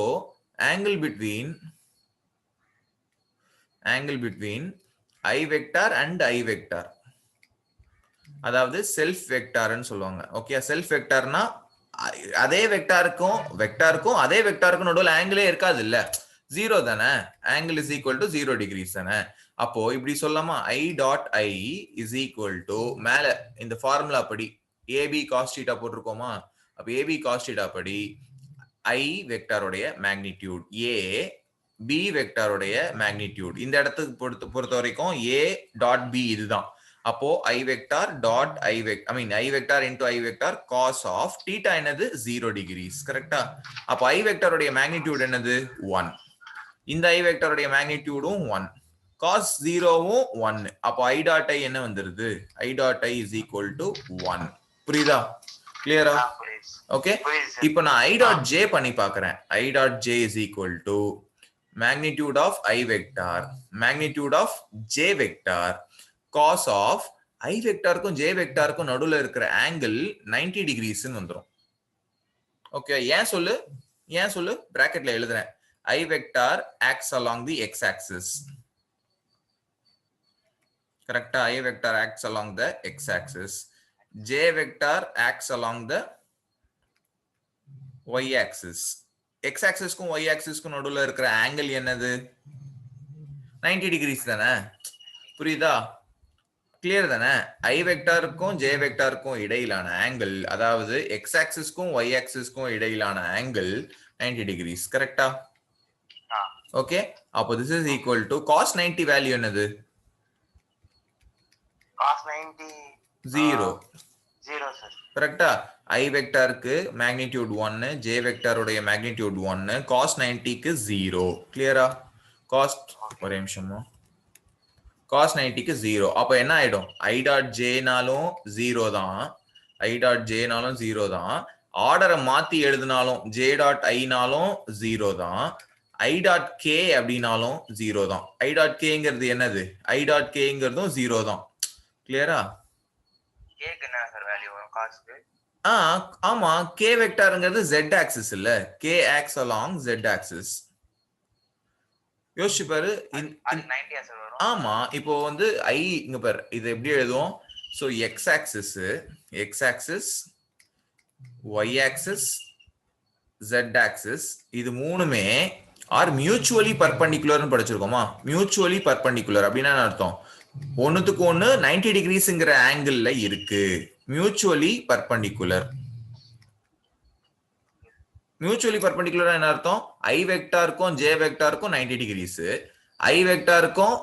[SPEAKER 1] angle between i vector and i vector, அதாவது செல்ஃப் வெக்டார்னு சொல்லுவாங்க. ஓகே, செல்ஃப் வெக்டார்னா அதே வெக்டாருக்கும் அதே வெக்டாருக்கும் நடுவுல ஆங்கிளே இருக்காது இல்ல, 0 தானே? Angle is equal to 0 degrees தானே? அப்போ இப்படி சொல்லாமா, i dot i is equal to மேல இந்த ஃபார்முலா படி ab cos θ போட்டிருக்கோமா? அப்ப ab cos θ படி i வெக்டாருடைய மேக்னிடியூட் a, b வெக்டாருடைய மேக்னிடியூட் இந்த இடத்துக்கு பொறுத்த வரைக்கும் a டாட் b இதுதான். அப்போ i vector dot i vector into i vector cos of θ என்னது 0 டிகிரிஸ், கரெக்டா? அப்போ i வெக்டாருடைய மேக்னிடியூட் என்னது 1, இந்த i வெக்டாருடைய மேக்னிடியூடும் 1, cos 0வும் 1. அப்போ i டாட் i என்ன வந்துருது? i dot i is equal to 1. புரியுதா? கிளியரா? ஓகே, இப்போ நான் i டாட் j பண்ணி பார்க்கறேன். i dot j is equal to magnitude of i vector magnitude of j vector cos of i வெக்டாருக்கும் j வெக்டாருக்கும் நடுவுல இருக்கிற ஆங்கிள் 90 டிகிரிஸ்னு வந்துரும். ஓகே, ஏன் சொல்லு பிராக்கெட்ல எழுதுறேன். i vector acts along the x axis, கரெக்டா? i vector acts along the x axis, j vector acts along the y axis. x axisக்கும் y axisக்கும் நடுவுல இருக்கிற ஆங்கிள் என்னது? 90 டிகிரிஸ் தானே? புரியுதா? கிளியர் தானே? i வெக்டாருக்கும் j வெக்டாருக்கும் இடையிலான ஆங்கிள், அதாவது x axisக்கும் y axisக்கும் இடையிலான ஆங்கிள் 90 டிகிரிஸ், கரெக்டா? ஓகே, அப்போ this is equal to cos 90 value என்னது?
[SPEAKER 2] cos 90 0 sir,
[SPEAKER 1] கரெக்டா? i வெக்டாருக்கு மேக்னிடியூட் 1, j வெக்டாருடைய மேக்னிடியூட் 1, cos 90க்கு 0. கிளியரா? ஒரே நிமிஷமா. cos 90க்கு 0. அப்ப என்ன ஆயிடும்? i டாட் j நாலும் 0 தான், ஆர்டரை மாத்தி எழுதினாலும் j டாட் i நாலும் 0 தான், i டாட் k அப்படினாலும் 0 தான். i டாட் kங்கிறது என்னது? i டாட் kங்கிறதும் 0 தான். கிளியரா?
[SPEAKER 2] k க்கு என்ன சார் வேல்யூ வரும் cosக்கு?
[SPEAKER 1] ஆமா, k வெக்டார்ங்கிறது z ஆக்சிஸ் இல்ல, k acts along z axis. யோசிச்சு பாரு.
[SPEAKER 2] அது 90 சார் வரும்.
[SPEAKER 1] ஆமா, இப்போ வந்து i இங்க பாரு, இது எப்படி எழுதுவோம்? So x axis, y axis, z axis, இது மூணுமே ஆர் மியூச்சுவலி பர்பெண்டிகுலர்னு படிச்சிருக்கோமா? மியூச்சுவலி பர்பெண்டிகுலர் அப்படின்னா என்ன அர்த்தம்? ஒண்ணுத்துக்கு ஒண்ணு 90 டிகிரிஸ்ங்கிற ஆங்கிள் இருக்கு. Mutually perpendicular. மியூச்சுவலி பர்பெண்டிகுலர் என்ன அர்த்தம்? i வெக்டாருக்கும் j வெக்டாருக்கும் 90 டிகிரிஸ், i வெக்டாருக்கும்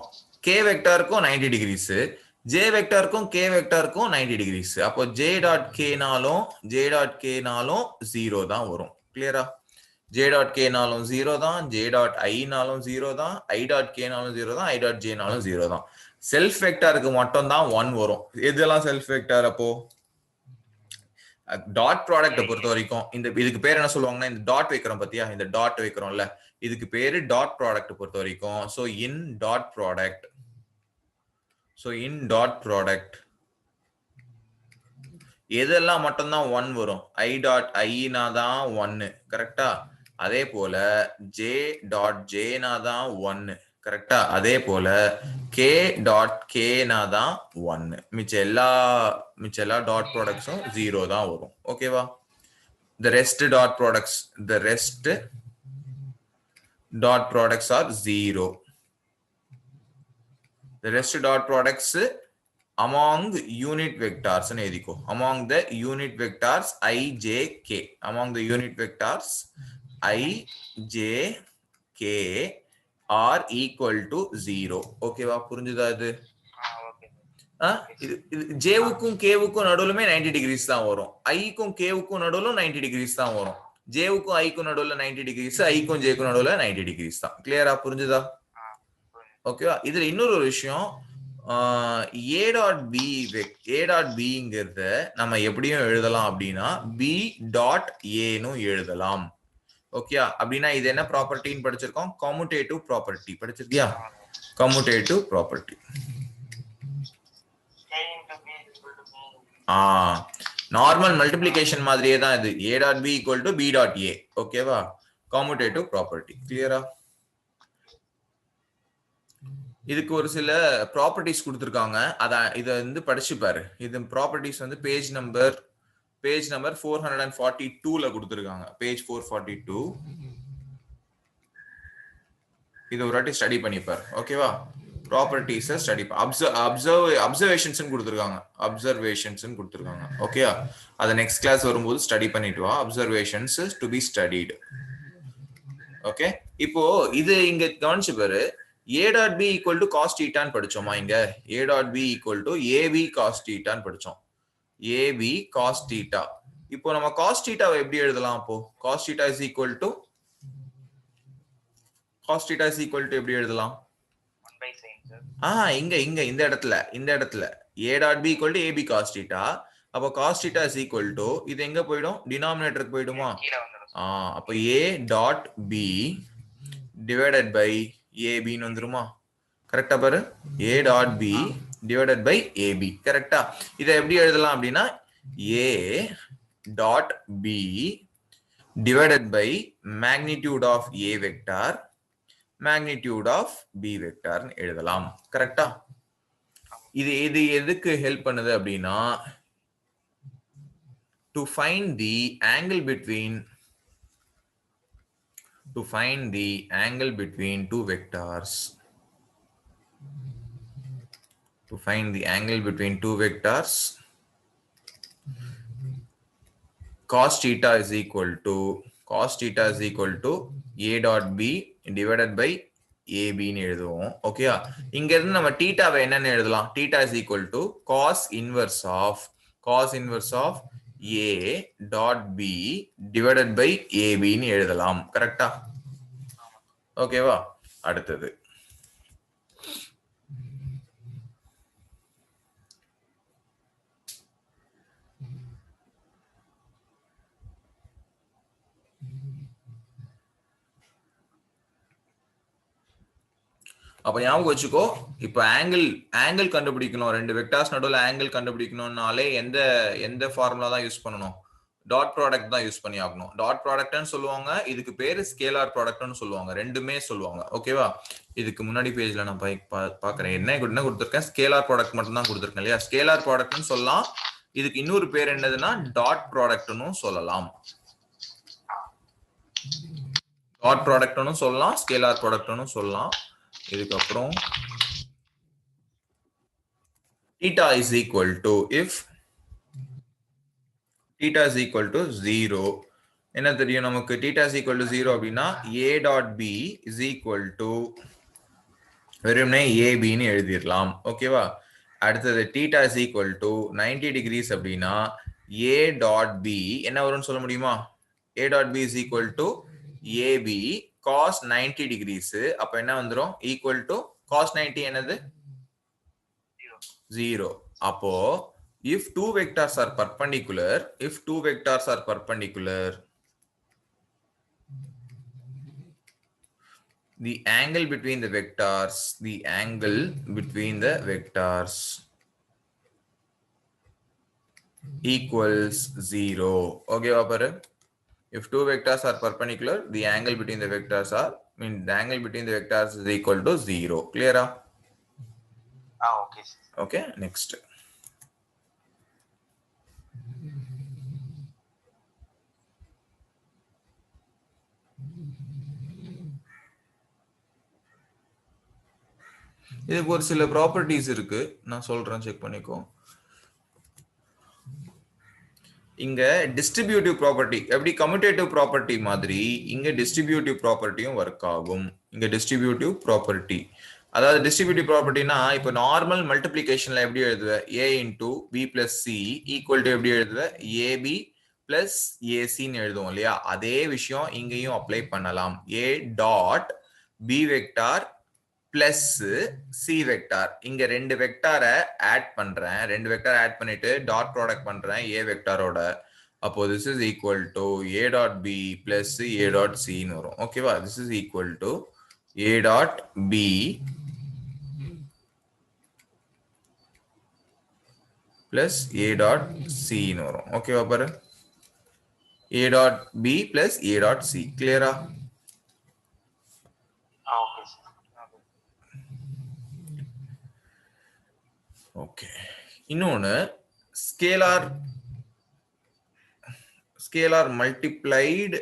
[SPEAKER 1] k வெக்டாருக்கும் 90 டிகிரிஸ், j வெக்டாருக்கும் k வெக்டாருக்கும் 90 டிகிரிஸ். அப்போ j டாட் k நாலும் 0 தான் வரும். கிளியரா? j டாட் k நாலும் 0 தான், j டாட் i நாலும் 0 தான், i டாட் k நாலும் 0 தான், i டாட் j நாலும் 0 தான். செல்ஃப் வெக்டாருக்கு மட்டும் தான் 1 வரும். எதெல்லாம் செல்ஃப் வெக்டார் அப்போ? டாட் ப்ராடக்ட்டை பொறுத்த வரைக்கும் இதுக்கு பேர் என்ன சொல்லுவாங்கன்னா, இந்த டாட் வைக்கிறோம் பாத்தியா, இந்த டாட் வைக்கிறோம்ல, இதுக்கு பேரு டாட் ப்ராடக்ட் பொறுத்த வரைக்கும். சோ இன் டாட் ப்ராடக்ட், எதெல்லாம் மட்டும்தான் 1 வரும்? i டாட் i னா தான் 1, கரெக்டா? அதே போல j டாட் j னா தான் 1, கரெக்டா? அதே போல k டாட் k னா தான் 1. மிச்ச எல்லா டாட் ப்ராடக்ட்ஸும் 0 தான் வரும். ஓகேவா? the rest dot products are 0. the rest dot products among unit vectors ன்னு எழுதிக்கோ. among the unit vectors I j k, among the unit vectors I j k are equal to 0. ஓகேவா? புரிஞ்சுதா இது? j வுக்கும் k வுக்கும் நடுவுலமே 90 டிகிரிஸ் தான் வரும். i க்கும் k வுக்கும் நடுவுல 90 decrease தான் வரும். j வுக்கும் i க்கும் நடுவுல 90 டிகிரிஸ், i க்கும் j க்கும் நடுவுல 90 டிகிரிஸ் தான். கிளியரா? புரிஞ்சுதா? ஓகேவா? இதுல இன்னொரு விஷயம், a டாட் b ங்கிறத நம்ம எப்படியும் எழுதலாம் அப்படின்னா b டாட் a னு எழுதலாம். ஓகே? அப்படின்னா இது என்ன ப்ராப்பர்ட்டின்னு படிச்சிருக்கோம்? கம்யூட்டேட்டிவ் ப்ராப்பர்ட்டி படிச்சிருக்கியா? Commutative property. நார்மல் மல்டிப்ளிகேஷன் மாதிரியே தான் இது. a dot b equal to b dot a. ஓகேவா? Commutative property. கிளியரா? இதுக்கு ஒரு சில ப்ராப்பர்ட்டிஸ் கொடுத்துருக்காங்க. இதை வந்து படிச்சு பாரு. இது ப்ராப்பர்ட்டிஸ் வந்து பேஜ் நம்பர் 442ல கொடுத்துருக்காங்க. பேஜ் 442. இது ஒரு வாட்டி ஸ்டடி பண்ணிப்பார். ஓகேவா? ப்ராப்பர்ட்டிஸ் ஸ்டடி அப்சர்வேஷன்ஸ் கொடுத்துருக்காங்க. ஓகே? அதை நெக்ஸ்ட் கிளாஸ் வரும்போது ஸ்டடி பண்ணிட்டு வா. Observations to be studied. Okay? இப்போ இது இங்க கவனிச்சு பாரு. a dot b equal to cos theta ன்னு படிச்சோமா இங்க? a dot b equal to ab cos theta ன்னு படிச்சோம். ab cos theta. இப்போ நம்ம cos theta வை எப்படி எழுதலாம்? அப்போ cos theta is equal to எப்படி எழுதலாம்?
[SPEAKER 2] 1 by sin sir.
[SPEAKER 1] இங்க இந்த இடத்துல a dot b equal to ab cos theta. அப்போ cos theta is equal to இது எங்க போய்டும்? டினாமினேட்டருக்கு போய்டுமா?
[SPEAKER 2] கீழ வந்துரும்.
[SPEAKER 1] அப்போ a dot b divided by ab ன்னு வந்துருமா? கரெக்டா பாரு. a dot b divided by ab. கரெக்டா? இதை எப்படி எழுதலாம் அப்படின்னா a dot b divided by magnitude of a vector, magnitude of b vector ன்னு எழுதலாம். கரெக்டா? இது எதுக்கு ஹெல்ப் பண்ணுது அப்படின்னா to find the angle between two vectors. Cos theta is equal to a dot b divided by ab ன்னு எழுதுவோம். ஓகேயா? இங்க இருந்து நம்ம தீட்டாவை என்னன்னு எழுதலாம்? theta is equal to cos inverse of a dot b divided by ab ன்னு எழுதலாம். கரெக்டா? ஓகேவா? அடுத்தது அப்ப ஞாபகம் வச்சுக்கோ. இப்ப ஆங்கிள் கண்டுபிடிக்கணும். ரெண்டு வெக்டார்ஸ் நடுவுல ஆங்கிள் கண்டுபிடிக்கணும்னாலே எந்த ஃபார்முலா தான் யூஸ் பண்ணணும்? டாட் ப்ராடக்ட் தான் யூஸ் பண்ணி ஆகணும். டாட் ப்ராடக்ட்னு சொல்லுவாங்க. இதுக்கு பேரு ஸ்கேலார் ப்ராடக்ட்னு சொல்லுவாங்க. ரெண்டுமே சொல்லுவாங்க. ஓகேவா? இதுக்கு முன்னாடி பேஜ்ல நான் பாக்குறேன் என்ன கொடுத்திருக்கேன். ஸ்கேலார் ப்ராடக்ட் மட்டும் தான் கொடுத்திருக்கேன் இல்லையா? ஸ்கேலார் ப்ராடக்ட்னு சொல்லலாம். இதுக்கு இன்னொரு பேர் என்னதுன்னா டாட் ப்ராடக்ட்னு சொல்லலாம். டாட் ப்ராடக்ட்னு சொல்லலாம், ஸ்கேலார் ப்ராடக்ட்னு சொல்லலாம். இதுக்கப்புறம் theta is equal to if theta is equal to 0 என்ன தெரியும் நமக்கு? theta is equal to 0 அப்படின்னா a dot b is equal to வெறுமனே ab ன்னு எழுதிடலாம். ஓகேவா? அடுத்தது theta is equal to 90 degrees அப்படின்னா a dot b என்ன வரும்னு சொல்ல முடியுமா? a dot b is equal to AB cos 90 degrees. அப்ப என்ன வந்துரும்? Equal to cos 90 என்னது? 0. அப்போ if two vectors are perpendicular, the angle between the vectors equals 0. Okay, Vaparu? If two vectors are perpendicular, the angle between the vectors is equal to 0. Clear?
[SPEAKER 2] Okay, sir.
[SPEAKER 1] Okay, next. இதுக்கு ஒரு சில properties இருக்கு, நான் சொல்றேன், check பண்ணிக்கோ. இங்க distributive property எப்படி commutative property மாதிரி இங்க டிஸ்ட்ரிபியூட்டிவ் ப்ராப்பர்ட்டியும் ஒர்க் ஆகும். இங்க டிஸ்ட்ரிபியூட்டிவ் ப்ராப்பர்ட்டி, அதாவது டிஸ்ட்ரிபியூட்டிவ் ப்ராப்பர்ட்டினா இப்போ நார்மல் மல்டிப்ளிகேஷன்ல எப்படி எழுதுவ? a into B plus C equal to எப்படி எழுதுவ? ஏபி பிளஸ் ஏசின்னு எழுதுவோம் இல்லையா? அதே விஷயம் இங்கேயும் அப்ளை பண்ணலாம். a dot b vector plus c vector, இங்க ரெண்டு வெக்டாரை ஆட் பண்றேன், ரெண்டு வெக்டார் ஆட் பண்ணிட்டு டாட் ப்ராடக்ட் பண்றேன் ஏ வெக்டாரோட. அப்போ this is equal to a dot b plus a dot சின்னு வரும். ஓகேவா? This is equal to a dot b plus a dot சின்னு வரும். ஓகேவா பாரு? A dot b plus a dot c. கிளியரா?
[SPEAKER 2] Okay, sir.
[SPEAKER 1] ஓகே. இன்னொன்னு scalar multiplied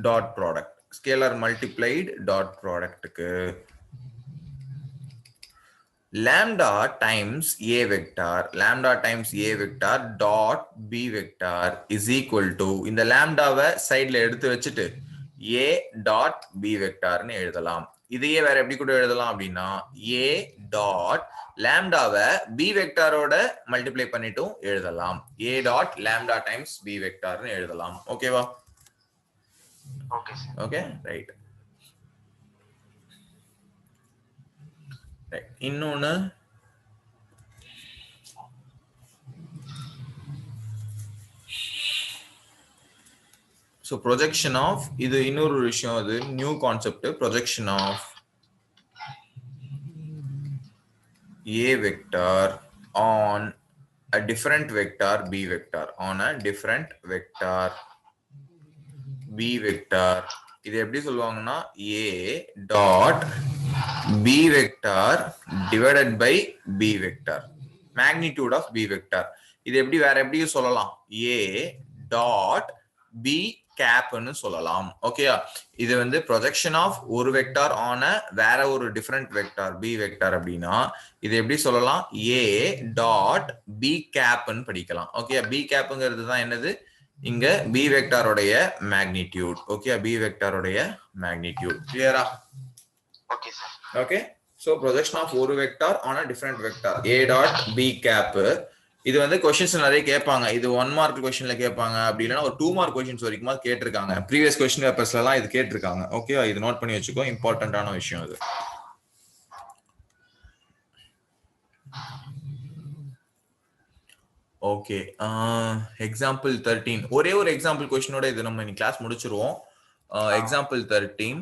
[SPEAKER 1] dot product. Scalar multiplied dot ப்ராடக்ட்டுக்கு lambda times a vector dot b vector is equal to, இந்த lambdaவை சைடுல எடுத்து வச்சுட்டு a dot b vector னு எழுதலாம். இதையே வேற எப்படி கூட எழுதலாம் அப்படின்னா a dot lambdaவை b வெக்டாரோட மல்டிப்ளை பண்ணிட்டும் எழுதலாம். a dot lambda times b vector னு எழுதலாம். ஓகேவா?
[SPEAKER 2] Okay, sir.
[SPEAKER 1] Okay, right. இன்னொன்னு so projection of, இது இன்னொரு விஷயம், அது new concept. projection of a vector on a different vector b vector, இது எப்படி சொல்லுவாங்கன்னா a dot b vector divided by b vector, magnitude of b vector. இது எப்படி வேற எப்படி சொல்லலாம்? a dot b cap னு சொல்லலாம். ஓகேயா? இது வந்து projection of ஒரு வெக்டார் ஆன வேற ஒரு டிஃபரண்ட் வெக்டார் b வெக்டார் அப்படின்னா இது எப்படி சொல்லலாம்? a dot b cap னு படிக்கலாம். ஓகே, b capங்கிறது தான் என்னது? இங்க b வெக்டாரோடைய மேக்னிடியூட். ஓகே, b வெக்டாரோடைய மேக்னிடியூட். கிளியரா?
[SPEAKER 2] Okay, sir.
[SPEAKER 1] Okay, so projection of ஒரு vector on a different vector a dot b cap. இது வந்து क्वेश्चंस நிறைய கேட்பாங்க. இது 1 மார்க் क्वेश्चनல கேட்பாங்க, அப்படி இல்லனா ஒரு 2 மார்க் क्वेश्चंस வரைக்கும் கேட்டிருக்காங்க. ப்ரீவியஸ் क्वेश्चन பேப்பர்ஸ்ல எல்லாம் இது கேட்டிருக்காங்க. ஓகே, இது நோட் பண்ணி வச்சுக்கோ, இம்பார்ட்டன்ட்டான விஷயம் இது. ஓகே, எக்ஸாம்பிள் 13, ஒரே ஒரு எக்ஸாம்பிள் क्वेश्चनோட இது நம்ம இன்னைக்கு கிளாஸ் முடிச்சிருவோம். Example 13,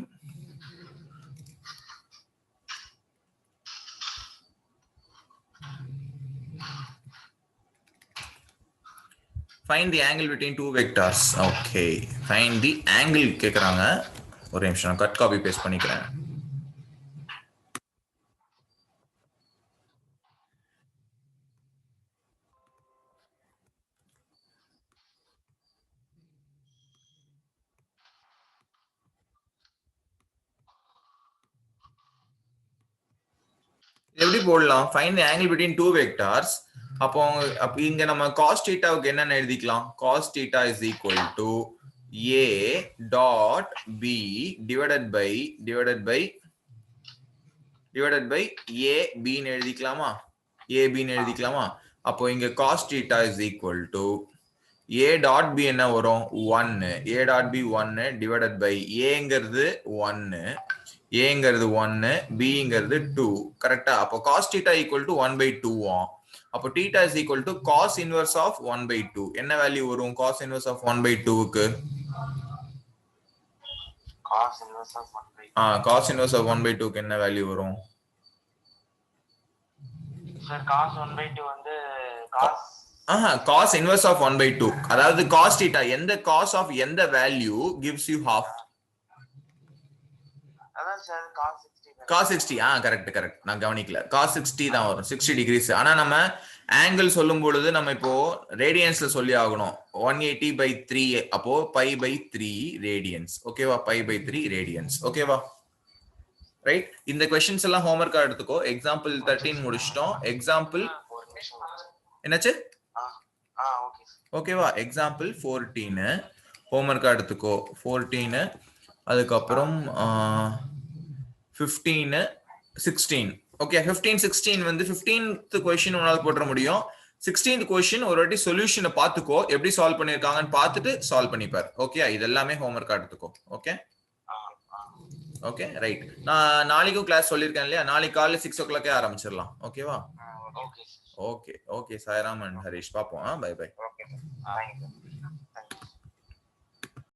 [SPEAKER 1] find the angle between two vectors. Okay, find the angle கேக்குறாங்க. ஒரு நிமிஷம், நான் கட் காப்பி பேஸ்ட் பண்ணிக்கிறேன். எப்படி போடலாம்? find the angle between two vectors. அப்போ இங்க நம்ம cos θவுக்கு என்ன எழுதிக்கலாம்? cos θ is equal to a dot b divided by a b ன்னு எழுதிக்கலாமா? a b ன்னு எழுதிக்கலாமா? அப்போ இங்க cos θ is equal to a dot b என்ன வரும் 1 a dot b 1 divided by aங்கிறது 1 aங்கிறது 1 bங்கிறது 2 கரெக்ட்டா அப்ப cos θ = 1/2 ஆம் அப்ப θ = cos inverse of 1/2 என்ன வேல்யூ வரும் cos inverse of 1/2 க்கு
[SPEAKER 2] cos inverse of 1/2
[SPEAKER 1] cos inverse of 1/2 க்கு என்ன வேல்யூ வரும்
[SPEAKER 2] சார் cos 1/2 வந்து cos
[SPEAKER 1] cos inverse of 1/2 அதாவது cos θ எந்த cos of எந்த வேல்யூ gives you half
[SPEAKER 2] அதான் சார் cos 60
[SPEAKER 1] கரெக்ட் நான் கவனிக்கல cos 60 தான் வரும் 60 டிகிரிஸ் ஆனா நம்ம ஆங்கிள் சொல்லும் பொழுது நம்ம இப்போ ரேடியன்ஸ்ல சொல்லி ஆகணும் 180/3 அப்போ π/3 ரேடியன்ஸ் ஓகேவா π/3 ரேடியன்ஸ் ஓகேவா ரைட் இந்த क्वेश्चंस எல்லாம் ஹோம்வொர்க்கா எடுத்துக்கோ எக்ஸாம்பிள் 13 முடிச்சிட்டோம் எக்ஸாம்பிள் என்னாச்சு
[SPEAKER 2] ஓகே
[SPEAKER 1] ஓகேவா எக்ஸாம்பிள் 14 ஹோம்வொர்க்கா எடுத்துக்கோ 14 அதுக்கு அப்புறம் 15 16 ஓகே 15 16 வந்து 15th क्वेश्चन உன்னால போட முடியும் 16th क्वेश्चन ஒரு வாட்டி சொல்யூஷனை பாத்துக்கோ எப்படி சால்வ் பண்ணிருக்காங்கன்னு பார்த்துட்டு சால்வ் பண்ணிப்பார் ஓகே இது எல்லாமே ஹோம்வொர்க்கா எடுத்துக்கோ ஓகே ஓகே ரைட் நான் நாளைக்கும் கிளாஸ் சொல்லிருக்கேன் இல்லையா நாளைக்கு காலையில 6 o'clock ஆரம்பிச்சிடலாம் ஓகேவா ஓகே சாய்ராம் அண்ட் ஹரிஷ் பாப்போம் பை பை
[SPEAKER 2] ஓகே